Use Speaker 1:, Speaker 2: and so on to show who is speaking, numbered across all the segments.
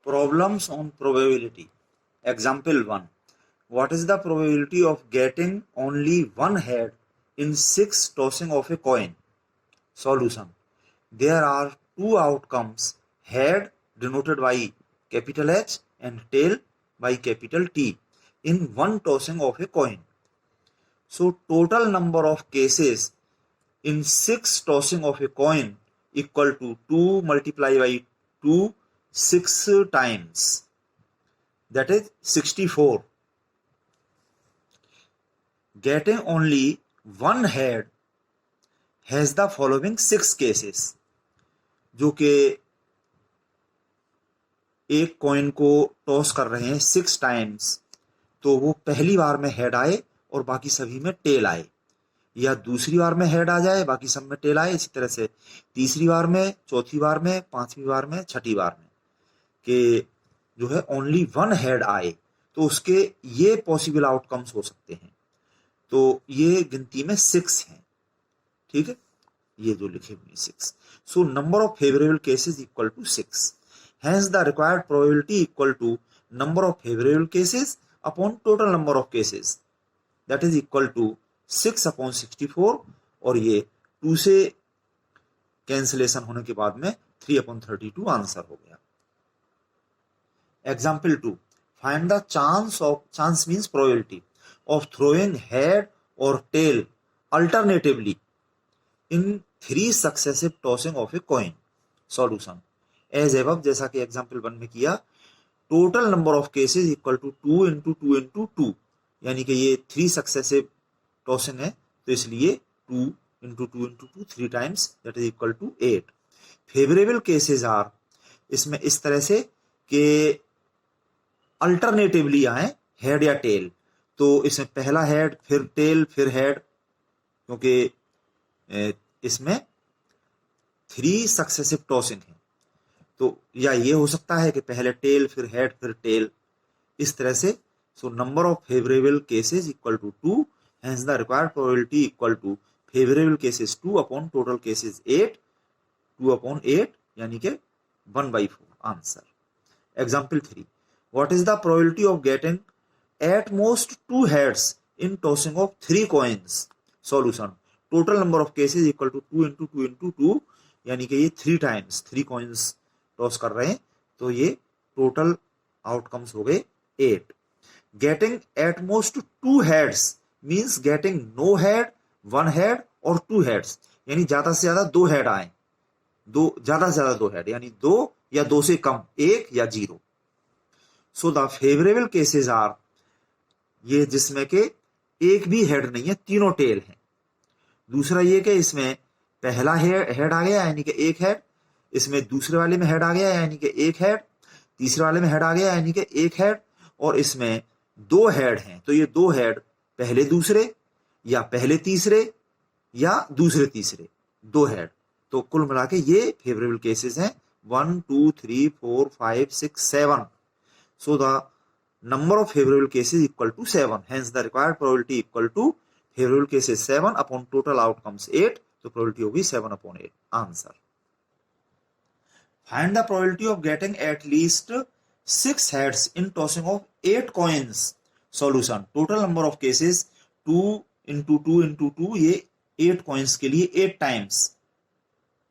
Speaker 1: Problems on probability. Example 1. What is the probability of getting only one head in 6 tossing of a coin? Solution. There are two outcomes, head denoted by capital H and tail by capital T in one tossing of a coin. So total number of cases in 6 tossing of a coin equal to 2 multiplied by 2 6 times, that is 64. Getting only one head has the following 6 cases, जो कि एक coin को toss कर रहे हैं 6 times, तो वो पहली बार में हेड आए और बाकी सभी में टेल आए, या दूसरी बार में हेड आ जाए बाकी सब में टेल आए, इसी तरह से तीसरी बार में, चौथी बार में, पांचवी बार में, छठी बार में कि जो है ओनली वन हेड आए, तो उसके ये पॉसिबल आउटकम्स हो सकते हैं। तो ये गिनती में 6 हैं, ठीक है, ये जो लिखे हुए 6। So number of favourable cases equal to 6, hence the required probability equal to number of favourable cases upon total number of cases, that is equal to 6 upon 64, और ये 2 से कैंसिलेशन होने के बाद में 3 अपॉन 32 आंसर हो गया। Example 2. Find the chance means probability of throwing head or tail alternatively in 3 successive tossing of a coin. Solution. As above, जैसा कि example 1 में किया, total number of cases equal to 2 into 2 into 2, यानी कि ये 3 successive tossing है, तो इसलिए 2 into 2 into 2 3 times, that is equal to 8. Favorable cases are, इसमें इस तरह से कि अल्टरनेटिवली आए हेड या टेल, तो इसमें पहला हेड फिर टेल फिर हेड, क्योंकि इसमें 3 सक्सेसिव टॉसिंग है, तो या ये हो सकता है कि पहले टेल फिर हेड फिर टेल, इस तरह से। So number of favourable cases equal to 2, hence the required probability equal to favourable cases 2 upon total cases 8, 2 upon 8 यानी कि 1/4 answer. Example 3. What is the probability of getting at most 2 heads in tossing of 3 coins? Solution. Total number of cases equal to 2 into 2 into 2, यानी कि ये 3 times 3 coins toss कर रहे हैं, तो ये टोटल आउटकम्स हो गए 8. Getting at most 2 heads means getting no head, 1 head और 2 heads, यानी ज्यादा से ज्यादा 2 हेड आए, ज्यादा से ज्यादा 2 हेड, यानी 2 या 2 से कम, 1 या 0। So the favourable cases are, ये जिसमें के एक भी हेड नहीं है, तीनों टेल हैं। दूसरा ये कि इसमें पहला हेड आ गया यानी कि 1 हेड, इसमें दूसरे वाले में हेड आ गया यानी कि 1 हेड, तीसरे वाले में हेड आ गया यानी कि 1 हेड, और इसमें 2 हेड हैं, तो ये 2 हेड पहले दूसरे या पहले तीसरे या दूसरे तीसरे, 2 हेड, तो कुल मिला के ये फेवरेबल केसेस हैं 1 2 3 4 5 6 7। So the number of favorable cases equal to 7. Hence the required probability equal to favorable cases 7 upon total outcomes 8. So probability will be 7 upon 8. Answer. Find the probability of getting at least 6 heads in tossing of 8 coins. Solution. Total number of cases 2 into 2 into 2, ये 8 coins के लिए 8 times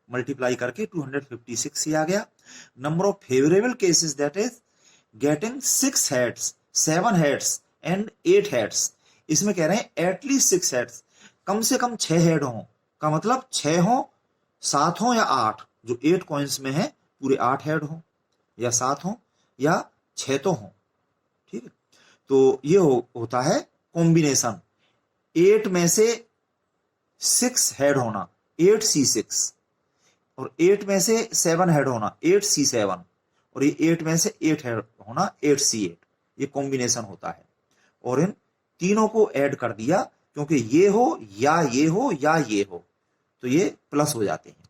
Speaker 1: multiply करके 256 ही आ गया। Number of favorable cases, that is getting 6 heads, 7 heads and 8 heads, इसमें कह रहे हैं at least 6 heads, कम से कम 6 हेड हों, का मतलब 6 हो, 7 हो या 8, जो 8 कॉइन्स में है पूरे 8 हेड हो या 7 हो या 6 तो हो, ठीक है। तो ये होता है कॉम्बिनेशन, 8 में से 6 हेड होना 8C6, और 8 में से 7 हेड होना 8C7, और ये 8 में से 8 हेड होना 8C8, ये कॉम्बिनेशन होता है। और इन तीनों को ऐड कर दिया, क्योंकि ये हो या ये हो या ये हो, तो ये प्लस हो जाते हैं।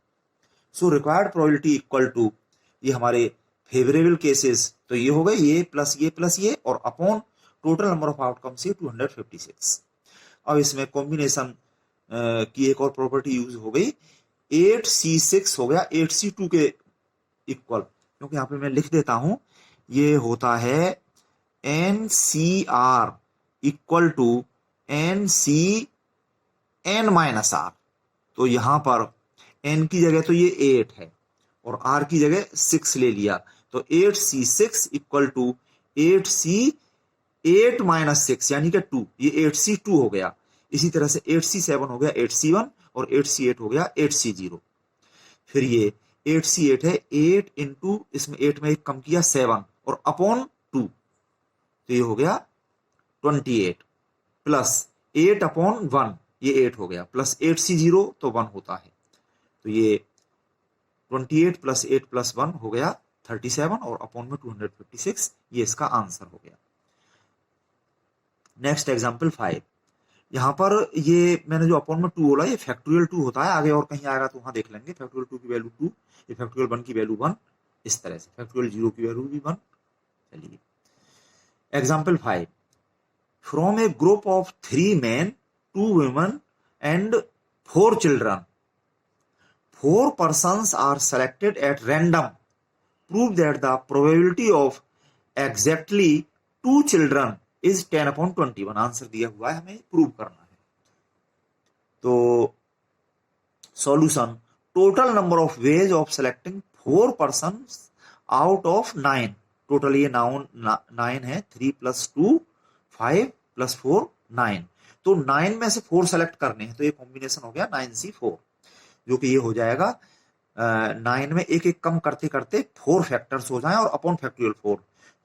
Speaker 1: So required probability equal to, ये हमारे फेवरेबल केसेस, तो ये हो गए ये प्लस ये और upon total number of outcome से 256। अब इसमें कॉम्बिनेशन की एक और प्रॉपर्टी यूज हो गई, 8C6 हो गया 8C2 के इक्वल, क्योंकि यहाँ पे मैं लिख देता हूं ये होता है NCR equal to NCN minus R। तो यहां पर N की जगह तो ये 8 है और R की जगह 6 ले लिया, तो 8C6 equal to 8C8 minus 6 यानी कि 2, ये 8C2 हो गया। इसी तरह से 8C7 हो गया 8C1 और 8C8 हो गया 8C0। फिर ये 8C8 है 8 इंटू, इसमें 8 में एक कम किया 7 और अपॉन 2, तो ये हो गया 28 प्लस 8 अपॉन 1, ये 8 हो गया, प्लस 8C0 तो 1 होता है, तो ये 28 प्लस 8 प्लस 1 हो गया 37 और अपॉन में 256, ये इसका आंसर हो गया। Next example 5। यहां पर ये मैंने जो अपॉन में 2 बोला ये फैक्टोरियल 2 होता है, आगे और कहीं आएगा तो वहां देख लेंगे। फैक्टोरियल 2 की वैल्यू 2, ये फैक्टोरियल 1 की वैल्यू 1, इस तरह से फैक्टोरियल 0 की वैल्यू भी 1। चलिए example 5। From A group of 3 men, 2 women and 4 children, 4 persons are selected at random. Prove that the probability of exactly 2 children is 10/21। Answer दिया हुआ है, हमें प्रूव करना है। तो solution, total number of ways of selecting 4 persons out of 9। Total ये 9 है, 3 + 2 5 + 4 9। तो 9 में से 4 सेलेक्ट करने हैं, तो ये कॉम्बिनेशन हो गया 9C4, जो कि ये हो जाएगा 9 में एक एक कम करते करते 4 फैक्टर्स हो जाएं और अपॉन फैक्टोरियल 4,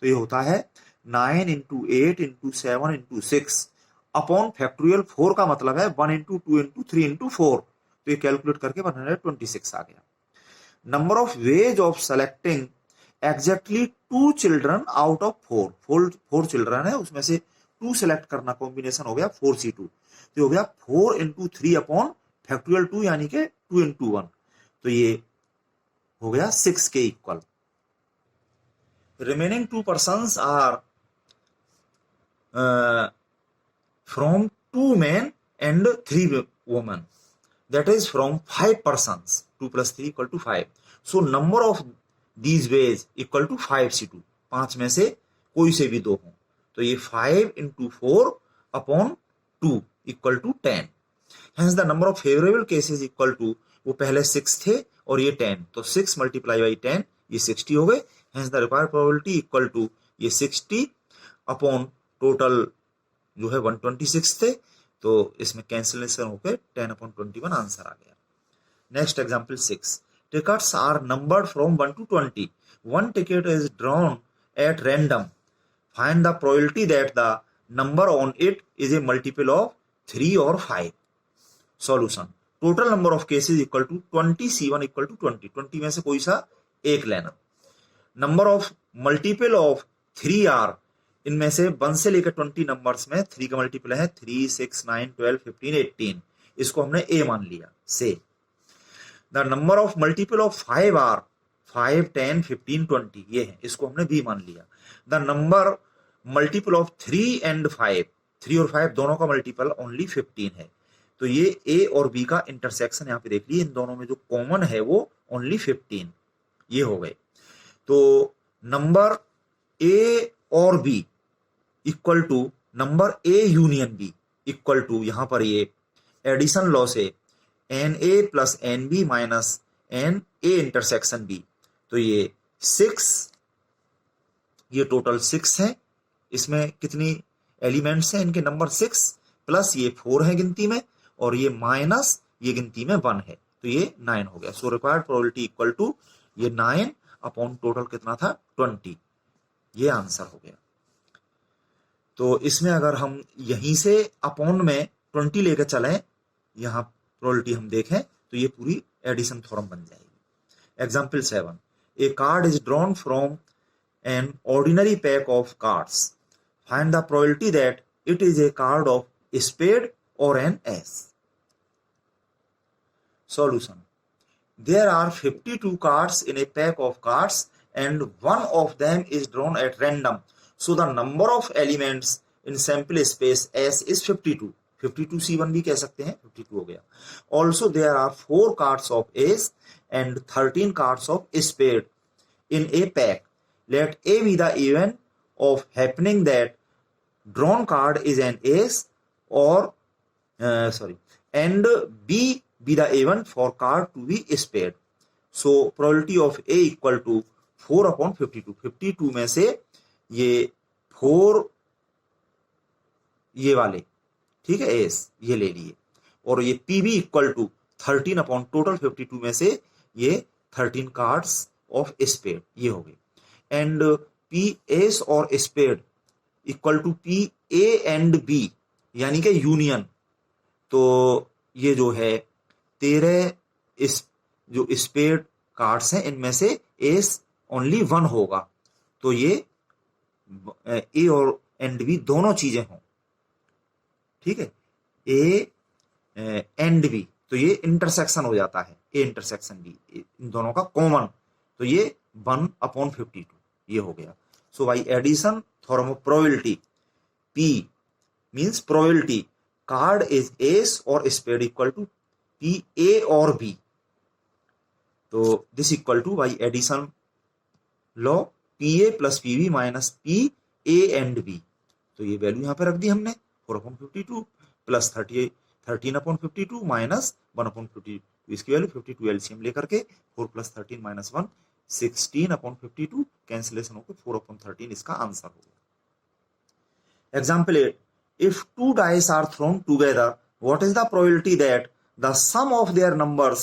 Speaker 1: तो ये होता है 9 × 8 × 7 × 6 अपॉन फैक्टोरियल 4 का मतलब है 1 × 2 × 3 × 4, तो ये कैलकुलेट करके 126 आ गया। Number of ways of selecting exactly 2 children out of 4 children है, उसमें से 2 सेलेक्ट करना, कॉम्बिनेशन हो गया 4C2, तो हो गया 4 × 3 अपॉन फैक्टोरियल 2 यानी कि 2 × 1, तो ये हो गया 6 के equal. Remaining 2 persons are from 2 men and 3 women, that is from 5 persons, 2 + 3 = 5, so number of these ways equal to 5C2। 5 में से कोई से भी 2 हों, तो ये 5 × 4 upon 2 equal to 10। Hence the number of favorable cases equal to, वो पहले 6 थे और ये 10, तो 6 × 10 ये 60 हो गए। Hence the required probability equal to, ये 60 अपॉन टोटल जो है 126 थे, तो इसमें कैंसिलेशन होकर 10/21 आंसर आ गया। Next example 6। Tickets are numbered from 1 to 20। One ticket is drawn at random. Find the probability that the number on it is a multiple of 3 or 5। Solution, total number of cases equal to 20C1 equal to 20, 20 में से कोई सा एक लेना। Number of multiple of 3 are, इनमें से 1 से लेकर 20 नंबर्स में 3 का मल्टीपल है 3 6 9 12 15 18, इसको हमने ए मान लिया से। The number of multiple of 5 are 5 10 15 20, ये है, इसको हमने बी मान लिया। The number multiple of 3 and 5, 3 और 5 दोनों का मल्टीपल ओनली 15 है, तो ये ए और बी का इंटरसेक्शन यहाँ पे देख लीजिए, इन दोनों में जो कॉमन है वो ओनली 15, ये हो गए। तो नंबर ए और B equal to number A union B equal to, यहां पर ये एडिशन लॉ से NA + NB - NA intersection B, तो ये 6, ये टोटल 6 है, इसमें कितनी एलिमेंट्स हैं, इनके नंबर 6 प्लस ये 4 है गिनती में, और ये माइनस ये गिनती में 1 है, तो ये 9 हो गया। So required probability equal to ये 9 अपॉन टोटल कितना था 20, ये आंसर हो गया। तो इसमें अगर हम यहीं से अपॉन में 20 लेकर चलें, यहां प्रोबेबिलिटी हम देखें तो ये पूरी एडिशन थ्योरम बन जाएगी। Example 7। A card is drawn from an ordinary pack of cards. Find the probability that it is a card of spade or an ace। Solution, there are 52 cards in a pack of cards and one of them is drawn at random, so the number of elements in sample space S is 52। 52C1 भी कह सकते हैं, 52 हो गया। Also there are 4 cards of ace and 13 cards of spade in a pack let A be the event of happening that drawn card is an ace, or and B be the event for card to be spade. So probability of A equal to 4/52. 52 में से ये 4 ये वाले, ठीक है, S ये ले लिए, और ये P B equal to 13 upon total 52 में से ये 13 कार्ड्स ऑफ स्पेड ये हो गए, एंड पी एस और spade equal to P A and B यानी कि यूनियन। तो ये जो है 13 इस जो स्पेड कार्ड्स हैं इनमें से एस ओनली 1 होगा, तो ये ए और एंड बी दोनों चीजें हों, ठीक है, ए एंड बी, तो ये इंटरसेक्शन हो जाता है, ए इंटरसेक्शन बी, इन दोनों का कॉमन, तो ये 1/52 ये हो गया। So by addition theorem of probability, P means probability card is ace और spade equal to P A और बी, तो this equal to by addition law P A plus P B minus P A and B, तो ये value यहां पे रख दी हमने 4/52 plus 13/52 minus 1/52, इसकी वैल्यू 52 एलसीएम लेकर के 4 + 13 - 1 16/52 कैंसिलेशन होकर 4/13 इसका आंसर होगा। Example 8, if 2 dice are thrown together, what is the probability that the sum of their numbers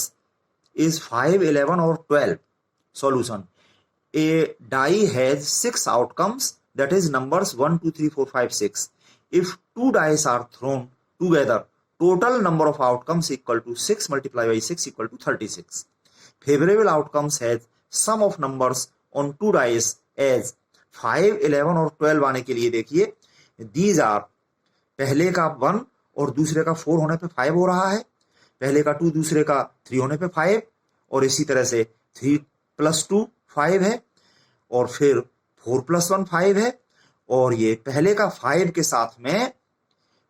Speaker 1: is 5, 11 or 12? Solution: a die has 6 outcomes, that is numbers 1, 2, 3, 4, 5, 6. If 2 dice are thrown together, total number of outcomes equal to 6 multiplied by 6 equal to 36. Favorable outcomes has sum of numbers on 2 dice as 5, 11 और 12 आने के लिए देखिए, these are पहले का 1 और दूसरे का 4 होने पे 5 हो रहा है, पहले का 2 दूसरे का 3 होने पे 5, और इसी तरह से 3 + 2 5 है, और फिर 4 + 1 5 है, और ये पहले का 5 के साथ में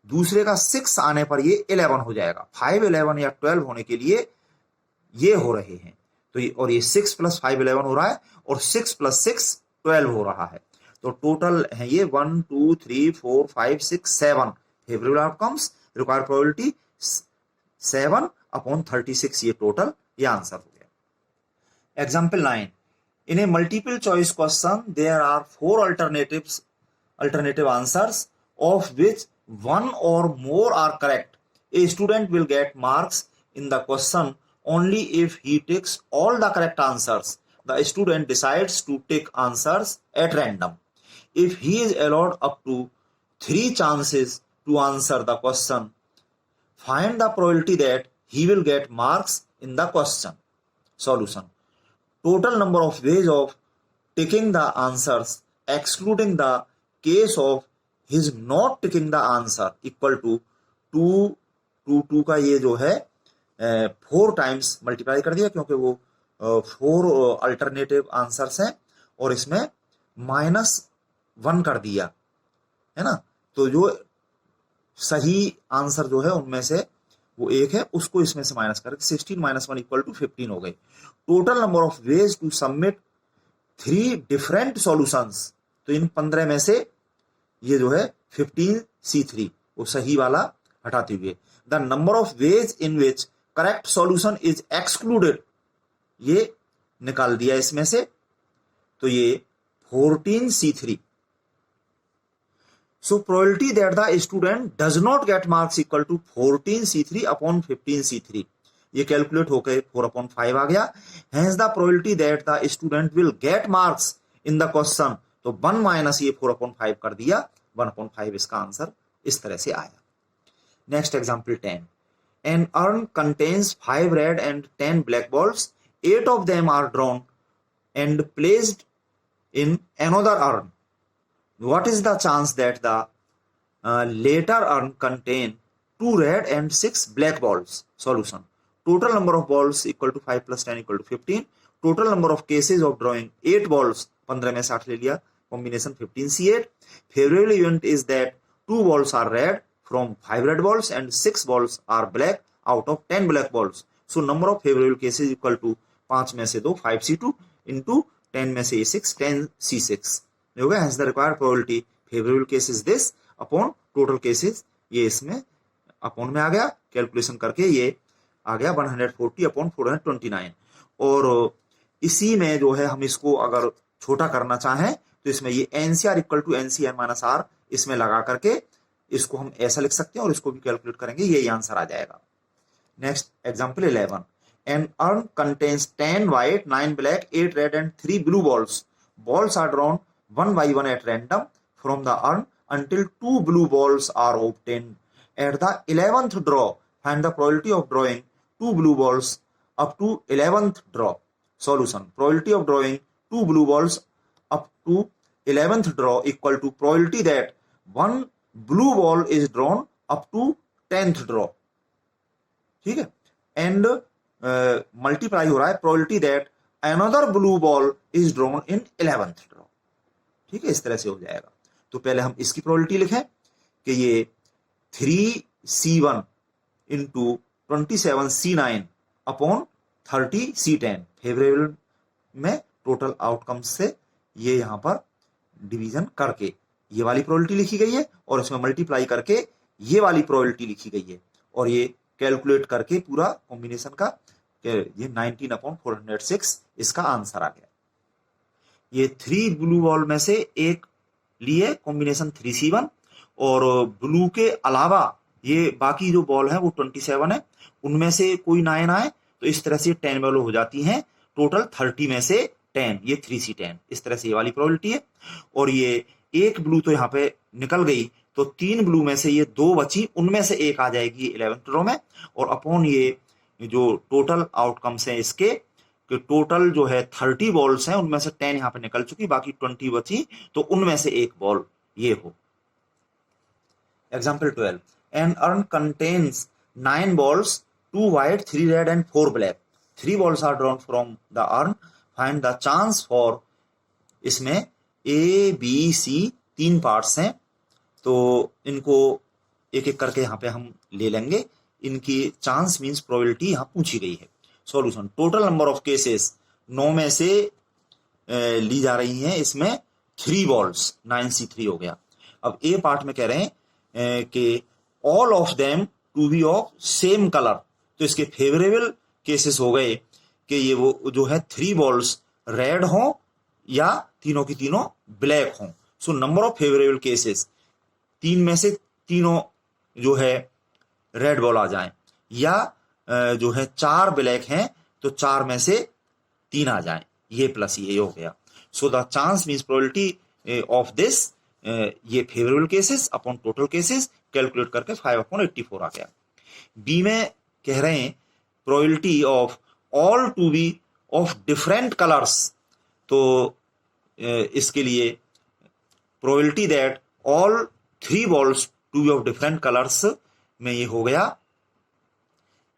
Speaker 1: दूसरे का 6 आने पर ये 11 हो जाएगा। 5, 11 या 12 होने के लिए ये हो रहे हैं, तो ये और ये 6 + 5 11 हो रहा है, और 6 + 6 12 हो रहा है, तो टोटल है ये 1, 2, 3, 4, 5, 6, 7 फेवरेबल आउटकम्स, रिक्वायर्ड प्रोबेबिलिटी 7/36, ये टोटल ये आंसर हो गया। Example 9, in a multiple choice question there are 4 alternative answers of which one or more are correct. A student will get marks in the question only if he takes all the correct answers. The student decides to take answers at random. If he is allowed up to 3 chances to answer the question, find the probability that he will get marks in the question. Solution: total number of ways of taking the answers excluding the case of his not taking the answer equal to 2 का ये जो है 4 times multiply कर दिया, क्योंकि वो 4 alternative answers हैं और इसमें -1 कर दिया है ना, तो जो सही आंसर जो है उनमें से वो एक है, उसको इसमें से माइनस करके 16 - 1 = 15 हो गई। Total number of ways to submit 3 different solutions, तो इन 15 में से ये जो है 15C3 वो सही वाला हटाते हुए, the number of ways in which correct solution is excluded ये निकाल दिया इसमें से, तो ये 14C3। So probability that the student does not get marks equal to 14C3 upon 15C3, ये कैलकुलेट होकर 4/5 आ गया। Hence the probability that the student will get marks in the question, तो 1 माइनस ये 4/5 कर दिया, 1/5 इसका आंसर इस तरह से आया। Next example 10, an urn contains 5 red and 10 black balls, 8 of them are drawn and placed in another urn. What is the chance that the later urn contain 2 red and 6 black balls? Solution: total number of balls equal to 5 + 10 = 15. Total number of cases of drawing 8 balls, 15 में 60 ले लिया, combination 15C8. Favorable event is that 2 balls are red from 5 red balls and 6 balls are black out of 10 black balls. So number of favorable cases equal to 5 में से 2 5C2 into 10 में से ये 6, 10 C6 हो गया। Hence the required probability favourable case is this upon total cases, ये इसमें upon में आ गया, कैलकुलेशन करके ये आ गया 140 अपॉन 429। और इसी में जो है हम इसको अगर छोटा करना चाहें तो इसमें ये NCR equal to NCR minus R इसमें लगा करके इसको हम ऐसा लिख सकते हैं और इसको भी कैलकुलेट करेंगे, ये आंसर आ जाएगा। Next example 11, an urn contains 10 white, 9 black, 8 red and 3 blue balls. Balls are drawn one by one at random from the urn until 2 blue balls are obtained. At the 11th draw, find the probability of drawing 2 blue balls up to 11th draw. Solution: probability of drawing 2 blue balls up to 11th draw equal to probability that one blue ball is drawn up to 10th draw. ठीक है, and multiply हो रहा है probability that another blue ball is drawn in 11th draw. ठीक है, इस तरह से हो जाएगा। तो पहले हम इसकी प्रोबेबिलिटी लिखें कि ये 3C1 into 27C9 upon 30C10 favourable में टोटल आउटकम से ये यहां पर डिवीजन करके ये वाली प्रोबेबिलिटी लिखी गई है और इसमें मल्टीप्लाई करके ये वाली प्रोबेबिलिटी लिखी गई है और ये कैलकुलेट करके पूरा कॉम्बिनेशन का ये 19 अपॉन 406 इसका आंसर आ गया। ये 3 ब्लू बॉल में से एक लिए कॉम्बिनेशन 3C1 और ब्लू के अलावा ये बाकी जो बॉल है वो 27 है, उनमें से कोई 9 आए तो इस तरह से 10 बॉल हो जाती हैं, टोटल 30 में से 10, ये 3C10, इस तरह से ये वाली प्रोबेबिलिटी है। और ये एक ब्लू तो यहाँ पे निकल गई तो 3 ब्लू में से ये 2 बची, उनमें से एक आ जाएगी 11th रो में और अपॉन ये जो टोटल आउटकम्स हैं इसके कि टोटल जो है 30 बॉल्स हैं उनमें से 10 यहाँ पे निकल चुकी, बाकी 20 बची तो उनमें से एक बॉल ये हो। Example 12, an urn contains 9 balls, 2 white, 3 red and 4 black. 3 balls are drawn from the urn. Find the chance for, इसमें A, B, C 3 पार्ट्स हैं तो इनको एक एक करके यहाँ पे हम ले लेंगे। इनकी चांस मींस प्रोबेबिलिटी यहाँ पूछी गई है। Solution: total number of cases 9 में से ली जा रही हैं, इसमें 3 बॉल्स 9C3 हो गया। अब ए पार्ट में कह रहे हैं कि all of them to be of same colour, तो इसके फेवरेबल केसेस हो गए कि ये वो जो है 3 बॉल्स रेड हो या तीनों की तीनों ब्लैक हों। सो नंबर ऑफ फेवरेबल केसेस 3 में से तीनों जो है रेड बॉल आ जाएं या जो है 4 ब्लैक हैं तो 4 में से 3 आ जाएं, ये प्लस ये हो गया। So the chance means probability of this, ये favourable cases upon total cases calculate करके 5/84 आ गया। बी में कह रहे हैं probability of all to be of different colours, तो इसके लिए probability that all 3 balls to be of different colours में ये हो गया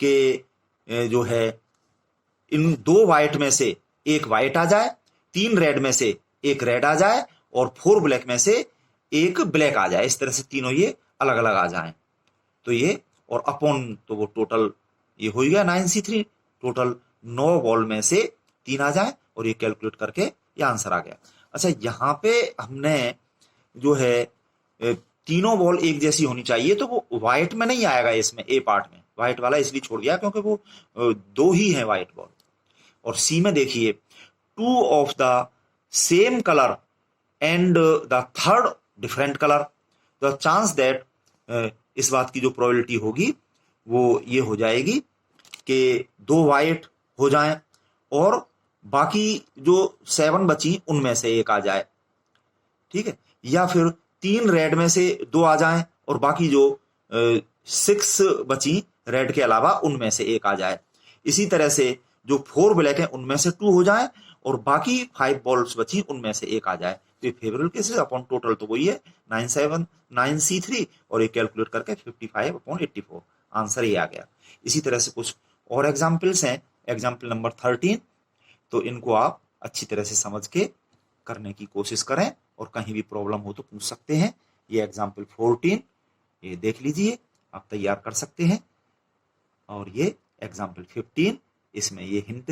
Speaker 1: कि जो है इन 2 व्हाइट में से एक व्हाइट आ जाए, 3 रेड में से एक रेड आ जाए और 4 ब्लैक में से एक ब्लैक आ जाए, इस तरह से तीनों ये अलग अलग आ जाएं तो ये, और अपॉन तो वो टोटल ये हो गया 9C3, टोटल 9 बॉल में से 3 आ जाए और ये कैलकुलेट करके ये आंसर आ गया। अच्छा, यहाँ पे हमने जो है तीनों बॉल एक जैसी होनी चाहिए तो वो व्हाइट में नहीं आएगा, इसमें ए पार्ट में व्हाइट वाला इसलिए छोड़ गया क्योंकि वो 2 ही है व्हाइट बॉल। और सी में देखिए 2 of the same colour and the third different colour, the chance that, इस बात की जो प्रोबेबिलिटी होगी वो ये हो जाएगी कि 2 व्हाइट हो जाएं और बाकी जो 7 बची उनमें से एक आ जाए, ठीक है, या फिर 3 रेड में से 2 आ जाएं और बाकी जो 6 बची रेड के अलावा उनमें से एक आ जाए। इसी तरह से जो 4 ब्लैक है उनमें से 2 हो जाए और बाकी 5 बॉल्स बची उनमें से एक आ जाए। तो फेवरेबल केसेस अपॉन टोटल तो वही है 9C3 और ये कैलकुलेट करके 55/84 आंसर ये आ गया। इसी तरह से कुछ और एग्जाम्पल्स हैं, एग्जाम्पल नंबर 13, तो इनको आप अच्छी तरह से समझ के करने की कोशिश करें और कहीं भी प्रॉब्लम हो तो पूछ सकते हैं। ये एग्जाम्पल 14 ये देख लीजिए, आप तैयार कर सकते हैं। और ये एग्जाम्पल 15, इसमें ये हिंट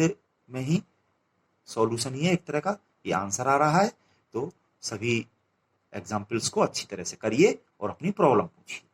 Speaker 1: में ही सॉल्यूशन ही है एक तरह का, ये आंसर आ रहा है। तो सभी एग्जाम्पल्स को अच्छी तरह से करिए और अपनी प्रॉब्लम पूछिए।